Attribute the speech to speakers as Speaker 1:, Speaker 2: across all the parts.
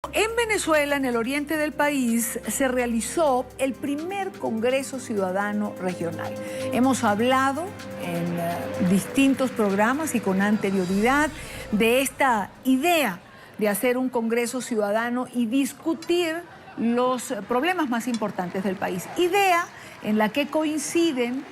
Speaker 1: En Venezuela, en el oriente del país, se realizó el primer Congreso Ciudadano Regional. Hemos hablado en distintos programas y con anterioridad de esta idea de hacer un Congreso Ciudadano y discutir los problemas más importantes del país. Idea en la que coinciden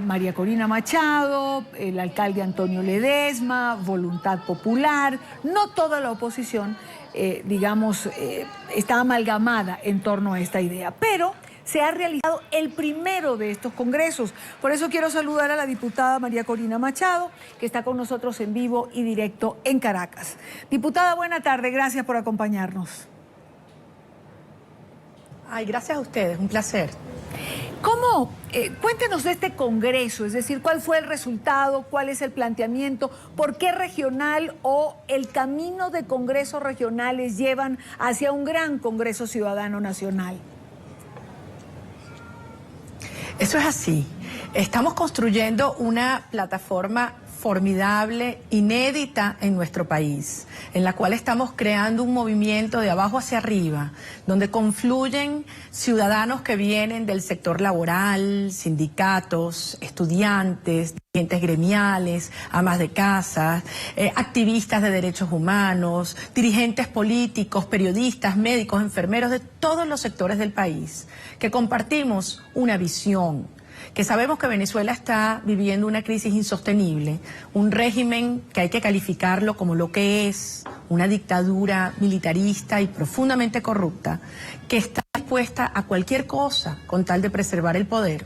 Speaker 1: María Corina Machado, el alcalde Antonio Ledesma, Voluntad Popular. No toda la oposición, está amalgamada en torno a esta idea, pero se ha realizado el primero de estos congresos. Por eso quiero saludar a la diputada María Corina Machado, que está con nosotros en vivo y directo en Caracas. Diputada, buena tarde, gracias por acompañarnos.
Speaker 2: Ay, gracias a ustedes, un placer.
Speaker 1: ¿Cómo? Cuéntenos de este congreso, es decir, ¿cuál fue el resultado? ¿Cuál es el planteamiento? ¿Por qué regional o el camino de congresos regionales llevan hacia un gran Congreso Ciudadano Nacional?
Speaker 2: Eso es así. Estamos construyendo una plataforma formidable, inédita en nuestro país, en la cual estamos creando un movimiento de abajo hacia arriba, donde confluyen ciudadanos que vienen del sector laboral, sindicatos, estudiantes, dirigentes gremiales, amas de casa, activistas de derechos humanos, dirigentes políticos, periodistas, médicos, enfermeros de todos los sectores del país, que compartimos una visión, que sabemos que Venezuela está viviendo una crisis insostenible, un régimen que hay que calificarlo como lo que es, una dictadura militarista y profundamente corrupta, que está dispuesta a cualquier cosa con tal de preservar el poder,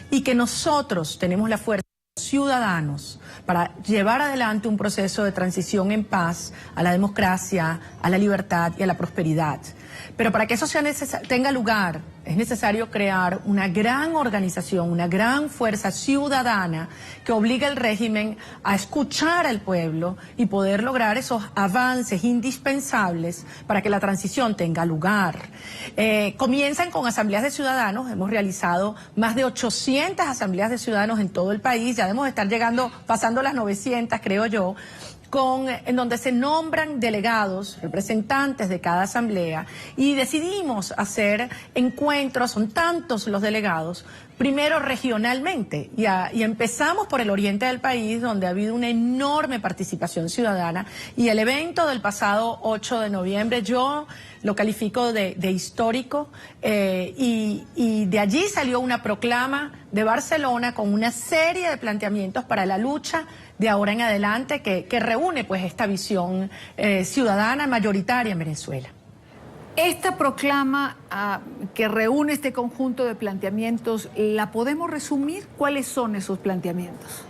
Speaker 2: y que nosotros tenemos la fuerza ciudadanos para llevar adelante un proceso de transición en paz a la democracia, a la libertad y a la prosperidad. Pero para que eso tenga lugar, es necesario crear una gran organización, una gran fuerza ciudadana que obligue al régimen a escuchar al pueblo y poder lograr esos avances indispensables para que la transición tenga lugar. Comienzan con asambleas de ciudadanos, hemos realizado más de 800 asambleas de ciudadanos en todo el país, ya debemos estar pasando las 900, creo yo, en donde se nombran delegados, representantes de cada asamblea, y decidimos hacer encuentros, son tantos los delegados, primero regionalmente, y empezamos por el oriente del país, donde ha habido una enorme participación ciudadana, y el evento del pasado 8 de noviembre yo lo califico de histórico, y de allí salió una proclama de Barcelona con una serie de planteamientos para la lucha de ahora en adelante que reúne pues esta visión ciudadana mayoritaria en Venezuela.
Speaker 1: Esta proclama que reúne este conjunto de planteamientos, ¿la podemos resumir? ¿Cuáles son esos planteamientos?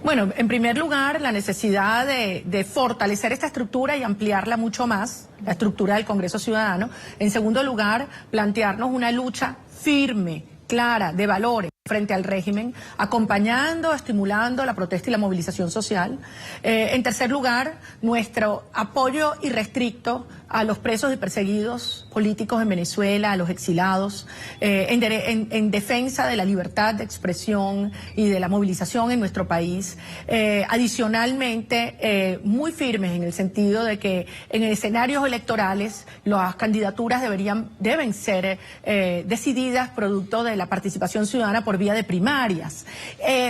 Speaker 2: Bueno, en primer lugar, la necesidad de fortalecer esta estructura y ampliarla mucho más, la estructura del Congreso Ciudadano. En segundo lugar, plantearnos una lucha firme, clara, de valores frente al régimen, acompañando, estimulando la protesta y la movilización social. En tercer lugar, nuestro apoyo irrestricto a los presos y perseguidos políticos en Venezuela, a los exilados, en defensa de la libertad de expresión y de la movilización en nuestro país. Adicionalmente, muy firmes en el sentido de que en escenarios electorales las candidaturas deben ser decididas producto de la participación ciudadana por vía de primarias,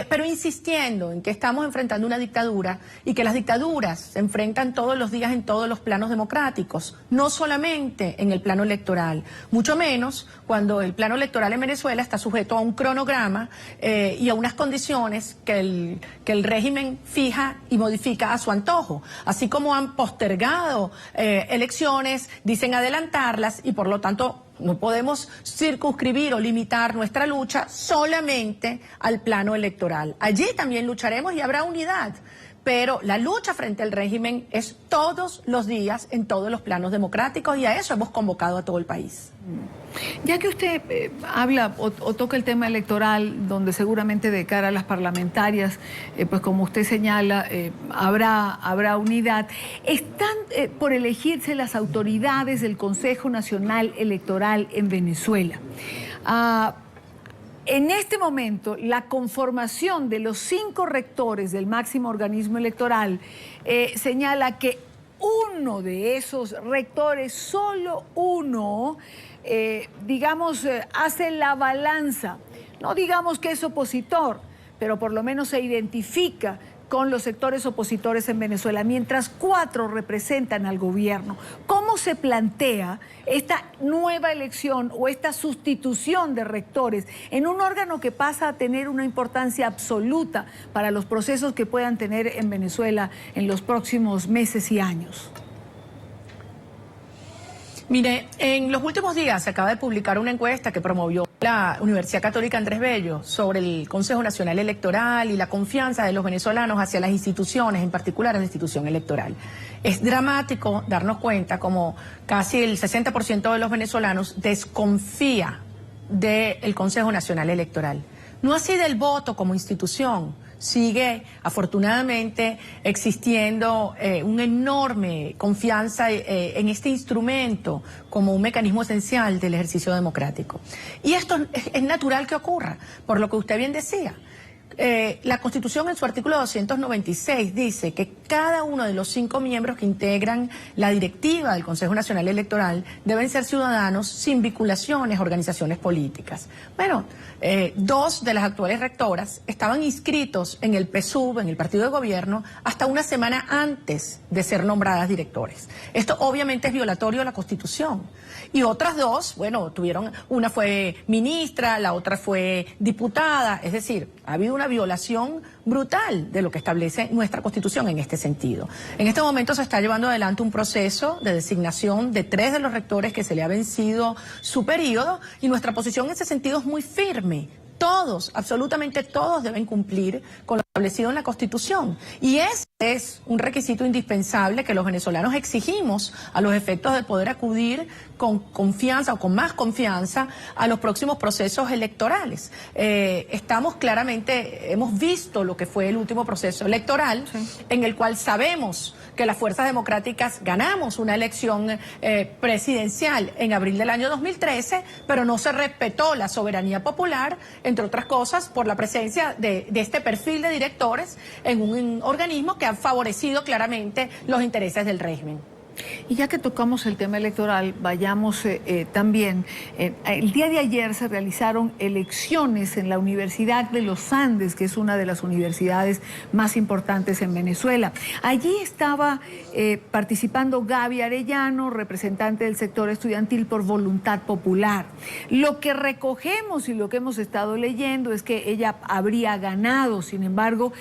Speaker 2: pero insistiendo en que estamos enfrentando una dictadura y que las dictaduras se enfrentan todos los días en todos los planos democráticos, no solamente en el plano electoral, mucho menos cuando el plano electoral en Venezuela está sujeto a un cronograma y a unas condiciones que el régimen fija y modifica a su antojo, así como han postergado elecciones, dicen adelantarlas y por lo tanto no podemos circunscribir o limitar nuestra lucha solamente al plano electoral. Allí también lucharemos y habrá unidad, pero la lucha frente al régimen es todos los días en todos los planos democráticos y a eso hemos convocado a todo el país.
Speaker 1: Ya que usted habla o toca el tema electoral, donde seguramente de cara a las parlamentarias, pues como usted señala, habrá unidad, ¿están por elegirse las autoridades del Consejo Nacional Electoral en Venezuela? En este momento, la conformación de los 5 rectores del máximo organismo electoral señala que uno de esos rectores, solo uno, hace la balanza. No digamos que es opositor, pero por lo menos se identifica con los sectores opositores en Venezuela, mientras 4 representan al gobierno. ¿Cómo se plantea esta nueva elección o esta sustitución de rectores en un órgano que pasa a tener una importancia absoluta para los procesos que puedan tener en Venezuela en los próximos meses y años?
Speaker 2: Mire, en los últimos días se acaba de publicar una encuesta que promovió la Universidad Católica Andrés Bello sobre el Consejo Nacional Electoral y la confianza de los venezolanos hacia las instituciones, en particular en la institución electoral. Es dramático darnos cuenta como casi el 60% de los venezolanos desconfía del Consejo Nacional Electoral. No así del voto como institución. Sigue afortunadamente existiendo una enorme confianza en este instrumento como un mecanismo esencial del ejercicio democrático. Y esto es natural que ocurra, por lo que usted bien decía. La Constitución en su artículo 296 dice que cada uno de los 5 miembros que integran la directiva del Consejo Nacional Electoral deben ser ciudadanos sin vinculaciones a organizaciones políticas. Bueno, 2 de las actuales rectoras estaban inscritos en el PSUV, en el partido de gobierno, hasta una semana antes de ser nombradas directores. Esto obviamente es violatorio de la Constitución. Y otras 2, bueno, una fue ministra, la otra fue diputada, es decir, ha habido una violación brutal de lo que establece nuestra Constitución en este sentido. En este momento se está llevando adelante un proceso de designación de 3 de los rectores que se le ha vencido su periodo y nuestra posición en ese sentido es muy firme. Todos, absolutamente todos deben cumplir con lo establecido en la Constitución. Y ese es un requisito indispensable que los venezolanos exigimos a los efectos de poder acudir con confianza o con más confianza a los próximos procesos electorales. Estamos claramente, hemos visto lo que fue el último proceso electoral, sí, en el cual sabemos que las fuerzas democráticas ganamos una elección presidencial en abril del año 2013, pero no se respetó la soberanía popular, entre otras cosas, por la presencia de este perfil de directores en un organismo que ha favorecido claramente los intereses del régimen.
Speaker 1: Y ya que tocamos el tema electoral, vayamos también. El día de ayer se realizaron elecciones en la Universidad de los Andes, que es una de las universidades más importantes en Venezuela. Allí estaba participando Gaby Arellano, representante del sector estudiantil por Voluntad Popular. Lo que recogemos y lo que hemos estado leyendo es que ella habría ganado, sin embargo,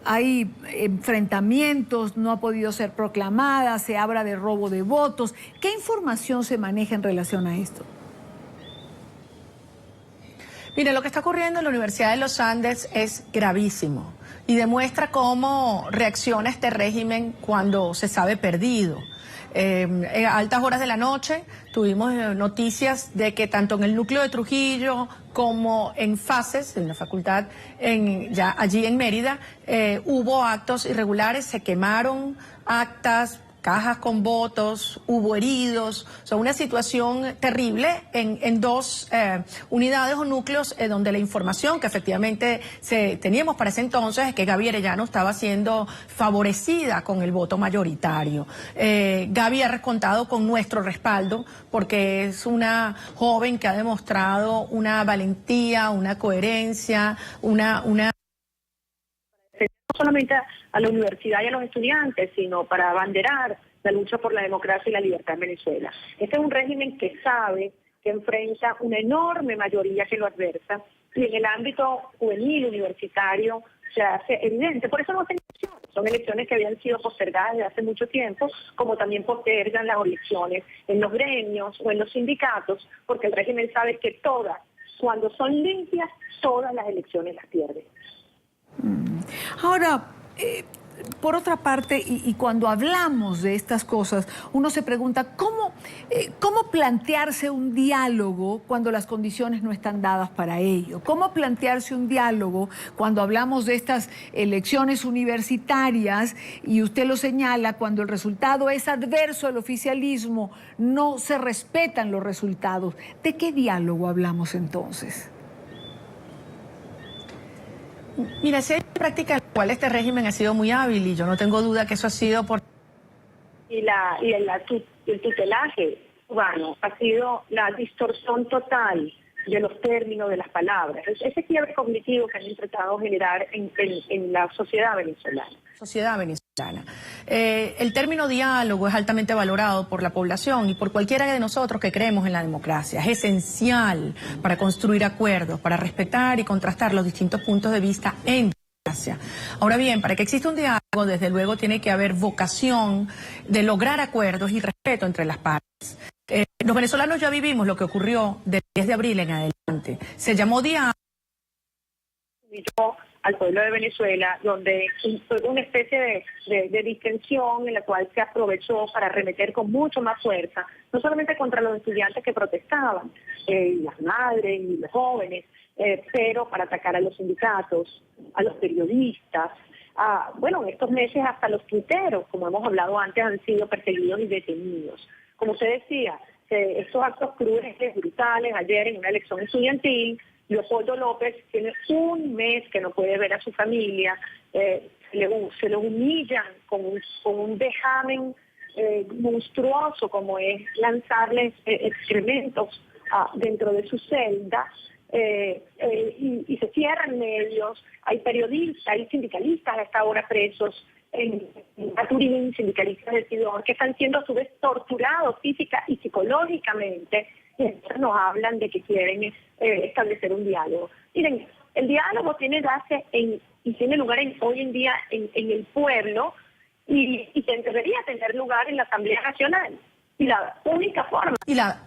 Speaker 1: hay enfrentamientos, no ha podido ser proclamada, se habla de robo de votos. ¿Qué información se maneja en relación a esto?
Speaker 2: Mire, lo que está ocurriendo en la Universidad de los Andes es gravísimo y demuestra cómo reacciona este régimen cuando se sabe perdido. A altas horas de la noche tuvimos noticias de que tanto en el núcleo de Trujillo como en Fases, en la facultad ya allí en Mérida, hubo actos irregulares, se quemaron actas, cajas con votos, hubo heridos, o sea, una situación terrible en 2 unidades o núcleos donde la información que efectivamente teníamos para ese entonces es que Gaby Arellano estaba siendo favorecida con el voto mayoritario. Gaby ha contado con nuestro respaldo porque es una joven que ha demostrado una valentía, una coherencia, no
Speaker 3: solamente a la universidad y a los estudiantes, sino para abanderar la lucha por la democracia y la libertad en Venezuela. Este es un régimen que sabe que enfrenta una enorme mayoría que lo adversa, y en el ámbito juvenil, universitario, se hace evidente. Por eso no hacen elecciones. Son elecciones que habían sido postergadas desde hace mucho tiempo, como también postergan las elecciones en los gremios o en los sindicatos, porque el régimen sabe que cuando son limpias, todas las elecciones las pierde.
Speaker 1: Ahora, por otra parte, y cuando hablamos de estas cosas, uno se pregunta ¿cómo plantearse un diálogo cuando las condiciones no están dadas para ello? ¿Cómo plantearse un diálogo cuando hablamos de estas elecciones universitarias y usted lo señala, cuando el resultado es adverso al oficialismo, no se respetan los resultados? ¿De qué diálogo hablamos entonces?
Speaker 2: Mira, si hay práctica en la cual este régimen ha sido muy hábil y yo no tengo duda que eso ha sido por
Speaker 3: el tutelaje cubano ha sido la distorsión total de los términos, de las palabras. Ese quiebre cognitivo que han intentado generar en la sociedad venezolana.
Speaker 2: El término diálogo es altamente valorado por la población y por cualquiera de nosotros que creemos en la democracia. Es esencial para construir acuerdos, para respetar y contrastar los distintos puntos de vista en democracia. Ahora bien, para que exista un diálogo, desde luego tiene que haber vocación de lograr acuerdos y respeto entre las partes. Los venezolanos ya vivimos lo que ocurrió del 10 de abril en adelante. Se llamó diálogo
Speaker 3: al pueblo de Venezuela, donde fue una especie de distensión en la cual se aprovechó para arremeter con mucho más fuerza, no solamente contra los estudiantes que protestaban, las madres y los jóvenes, pero para atacar a los sindicatos, a los periodistas. Bueno, en estos meses hasta los tuiteros, como hemos hablado antes, han sido perseguidos y detenidos. Como usted decía, estos actos crueles, brutales, ayer en una elección estudiantil, Leopoldo López tiene un mes que no puede ver a su familia, se lo humillan con un vejamen monstruoso como es lanzarles excrementos dentro de su celda, y se cierran medios, hay periodistas, hay sindicalistas a esta hora presos en Maturín, sindicalistas de Sidón, que están siendo a su vez torturados física y psicológicamente, y entonces nos hablan de que quieren establecer un diálogo. Miren, el diálogo tiene base y tiene lugar hoy en día en el pueblo y debería tener lugar en la Asamblea Nacional. Y la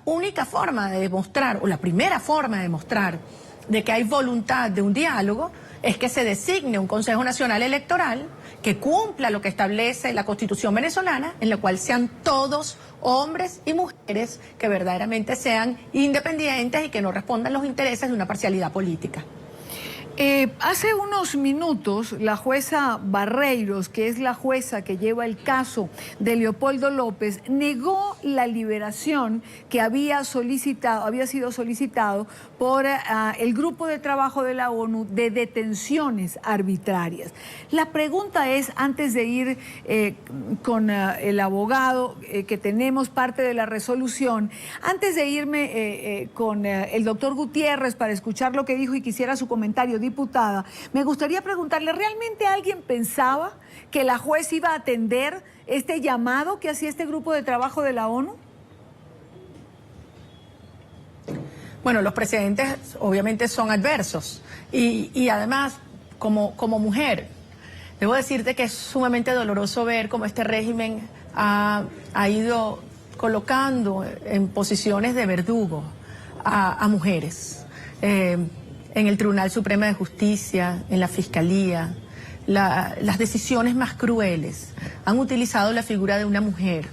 Speaker 3: única forma de demostrar, o la primera forma de demostrar de que hay voluntad de un diálogo, es que se designe un Consejo Nacional Electoral que cumpla lo que establece la Constitución venezolana, en la cual sean todos hombres y mujeres que verdaderamente sean independientes y que no respondan los intereses de una parcialidad política.
Speaker 1: Hace unos minutos la jueza Barreiros, que es la jueza que lleva el caso de Leopoldo López, negó la liberación que había sido solicitado por el grupo de trabajo de la ONU de detenciones arbitrarias. La pregunta es, antes de ir con el abogado que tenemos parte de la resolución, antes de irme con el doctor Gutiérrez para escuchar lo que dijo y quisiera su comentario, diputada, me gustaría preguntarle, ¿realmente alguien pensaba que la juez iba a atender este llamado que hacía este grupo de trabajo de la ONU?
Speaker 2: Bueno, los precedentes obviamente son adversos y además, como mujer, debo decirte que es sumamente doloroso ver cómo este régimen ha ido colocando en posiciones de verdugo a mujeres. En el Tribunal Supremo de Justicia, en la Fiscalía, las decisiones más crueles han utilizado la figura de una mujer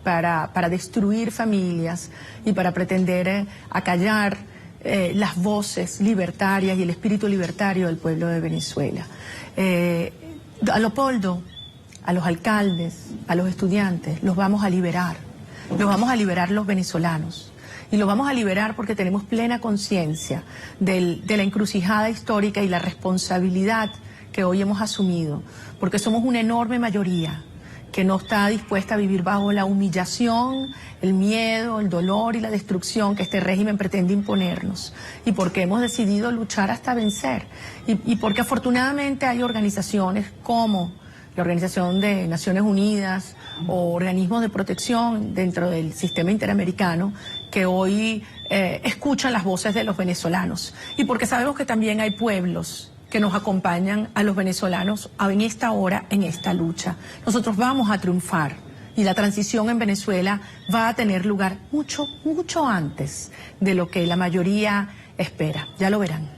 Speaker 2: para destruir familias y para pretender acallar las voces libertarias y el espíritu libertario del pueblo de Venezuela. A Leopoldo, a los alcaldes, a los estudiantes, los vamos a liberar los venezolanos. Y lo vamos a liberar porque tenemos plena conciencia de la encrucijada histórica y la responsabilidad que hoy hemos asumido, porque somos una enorme mayoría que no está dispuesta a vivir bajo la humillación, el miedo, el dolor y la destrucción que este régimen pretende imponernos, y porque hemos decidido luchar hasta vencer, y porque afortunadamente hay organizaciones como la Organización de Naciones Unidas o organismos de protección dentro del sistema interamericano que hoy escuchan las voces de los venezolanos, y porque sabemos que también hay pueblos que nos acompañan a los venezolanos en esta hora, en esta lucha. Nosotros vamos a triunfar y la transición en Venezuela va a tener lugar mucho, mucho antes de lo que la mayoría espera. Ya lo verán.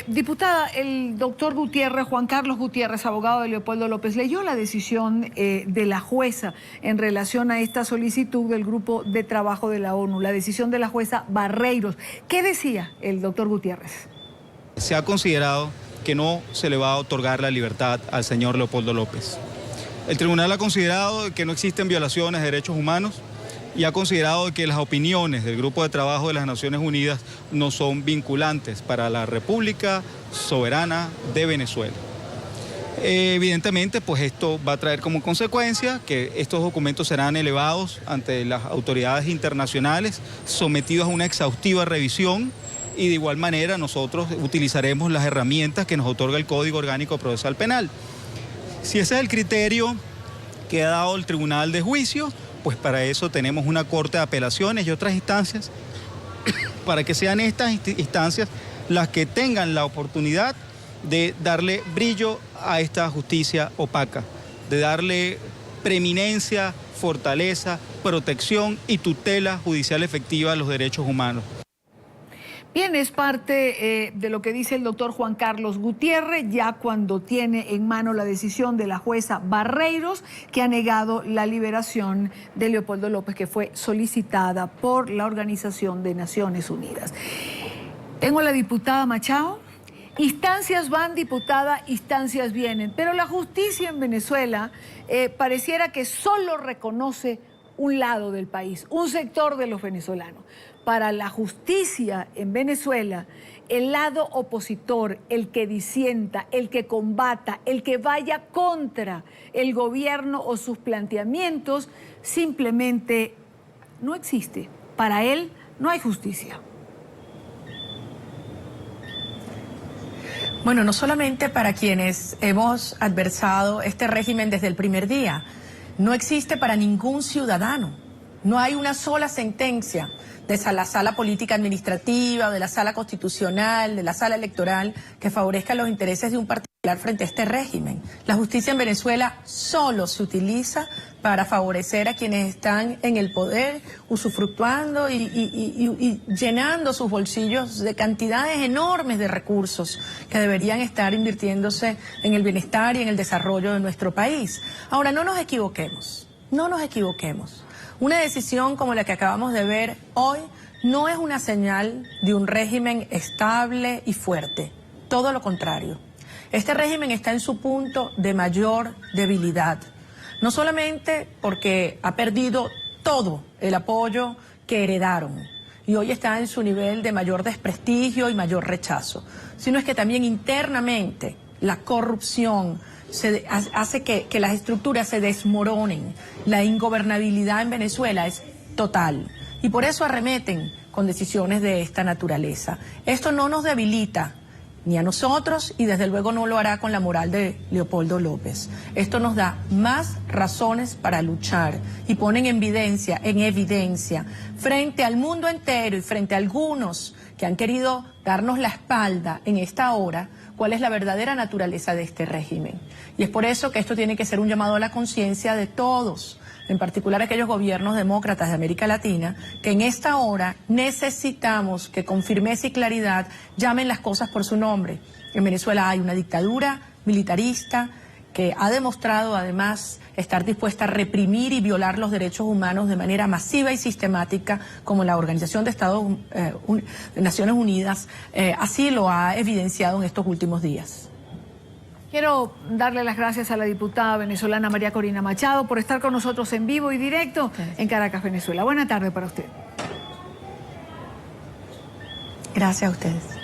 Speaker 1: Diputada, el doctor Gutiérrez, Juan Carlos Gutiérrez, abogado de Leopoldo López, leyó la decisión de la jueza en relación a esta solicitud del grupo de trabajo de la ONU, la decisión de la jueza Barreiros. ¿Qué decía el doctor Gutiérrez?
Speaker 4: Se ha considerado que no se le va a otorgar la libertad al señor Leopoldo López. El tribunal ha considerado que no existen violaciones de derechos humanos y ha considerado que las opiniones del Grupo de Trabajo de las Naciones Unidas no son vinculantes para la República Soberana de Venezuela. Evidentemente, pues esto va a traer como consecuencia que estos documentos serán elevados ante las autoridades internacionales, sometidos a una exhaustiva revisión, y de igual manera nosotros utilizaremos las herramientas que nos otorga el Código Orgánico Procesal Penal. Si ese es el criterio que ha dado el Tribunal de Juicio, pues para eso tenemos una Corte de Apelaciones y otras instancias, para que sean estas instancias las que tengan la oportunidad de darle brillo a esta justicia opaca, de darle preeminencia, fortaleza, protección y tutela judicial efectiva a los derechos humanos.
Speaker 1: Bien, es parte de lo que dice el doctor Juan Carlos Gutiérrez, ya cuando tiene en mano la decisión de la jueza Barreiros, que ha negado la liberación de Leopoldo López, que fue solicitada por la Organización de Naciones Unidas. Tengo a la diputada Machado. Instancias van, diputada, instancias vienen, pero la justicia en Venezuela pareciera que solo reconoce un lado del país, un sector de los venezolanos. Para la justicia en Venezuela, el lado opositor, el que disienta, el que combata, el que vaya contra el gobierno o sus planteamientos, simplemente no existe. Para él no hay justicia.
Speaker 2: Bueno, no solamente para quienes hemos adversado este régimen desde el primer día, no existe para ningún ciudadano. No hay una sola sentencia de la sala política administrativa, de la sala constitucional, de la sala electoral, que favorezca los intereses de un particular frente a este régimen. La justicia en Venezuela solo se utiliza para favorecer a quienes están en el poder, usufructuando y llenando sus bolsillos de cantidades enormes de recursos que deberían estar invirtiéndose en el bienestar y en el desarrollo de nuestro país. Ahora, no nos equivoquemos, no nos equivoquemos. Una decisión como la que acabamos de ver hoy no es una señal de un régimen estable y fuerte, todo lo contrario. Este régimen está en su punto de mayor debilidad, no solamente porque ha perdido todo el apoyo que heredaron y hoy está en su nivel de mayor desprestigio y mayor rechazo, sino es que también internamente la corrupción hace que las estructuras se desmoronen. La ingobernabilidad en Venezuela es total y por eso arremeten con decisiones de esta naturaleza. Esto no nos debilita ni a nosotros y desde luego no lo hará con la moral de Leopoldo López. Esto nos da más razones para luchar y ponen en evidencia frente al mundo entero y frente a algunos que han querido darnos la espalda en esta hora, cuál es la verdadera naturaleza de este régimen. Y es por eso que esto tiene que ser un llamado a la conciencia de todos, en particular aquellos gobiernos demócratas de América Latina, que en esta hora necesitamos que con firmeza y claridad llamen las cosas por su nombre. En Venezuela hay una dictadura militarista que ha demostrado además estar dispuesta a reprimir y violar los derechos humanos de manera masiva y sistemática, como la Organización de Naciones Unidas así lo ha evidenciado en estos últimos días.
Speaker 1: Quiero darle las gracias a la diputada venezolana María Corina Machado por estar con nosotros en vivo y directo en Caracas, Venezuela. Buena tarde para usted.
Speaker 2: Gracias a ustedes.